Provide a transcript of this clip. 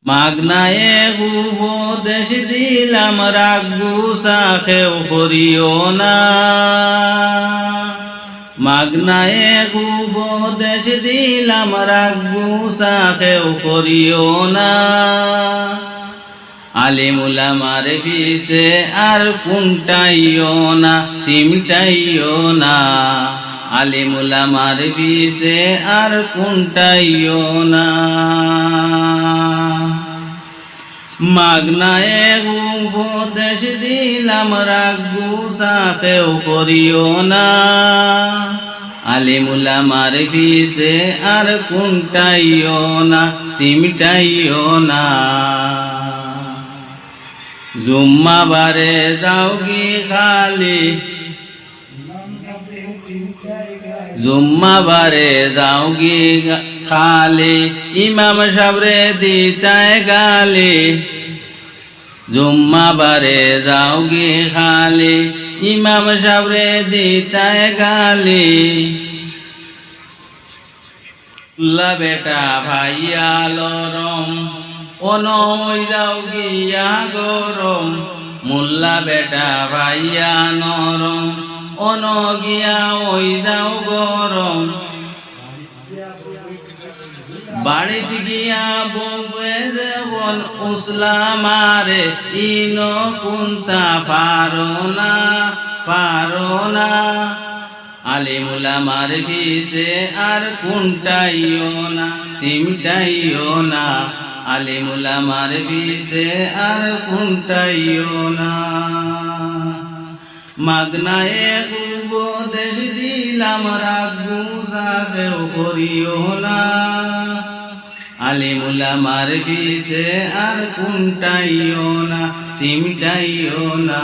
মাগনায়ে উপদেশ দিলাম রাগ গুসা খেও করিও না। মাগনায়ে উপদেশ দিলাম রাগ গুসা খেও করিও না। আলিম উলামার পিছে আর কুন্টাইও না, চিমটাইও না। আলিম উলামার পিছে আর কুন্টাইও না। মাগনায়ে উপদেশ দিলাম রাগ গুসা খেও করিও না। আলিম উলামার পিছে আর কুন্টাইও না, চিমটাইও না। জুম্মাবারে যাও কি খালি, জুম্মাবারে যাও কি খালি, ইমাম সাবরে দিতায় গালি। জুম্মাবারে যাও কি খালি, ইমাম সাবরে দিতায় গালি। লা বেটা ভাইয়া লরম, অনই যাও গিয়া গরম। মুল্লা বেটা ভাইয়া নরম, অন গিয়া ওই যাও গরম। বাড়িতে গিয়া বউয়ে যেমন উসলা মারে, ইন কুন্তা পারো না, পারো না। আলিম উলামার পিছে আর কুন্টাইও না, চিমটাইও না। আলিম উলামার পিছে আর কুন্টাইও না। মাগনায়ে উপদেশ দিলাম রাগ গুসা খেও করিও না। আলিম উলামার পিছে আর কুন্টাইও না, চিমটাইও না।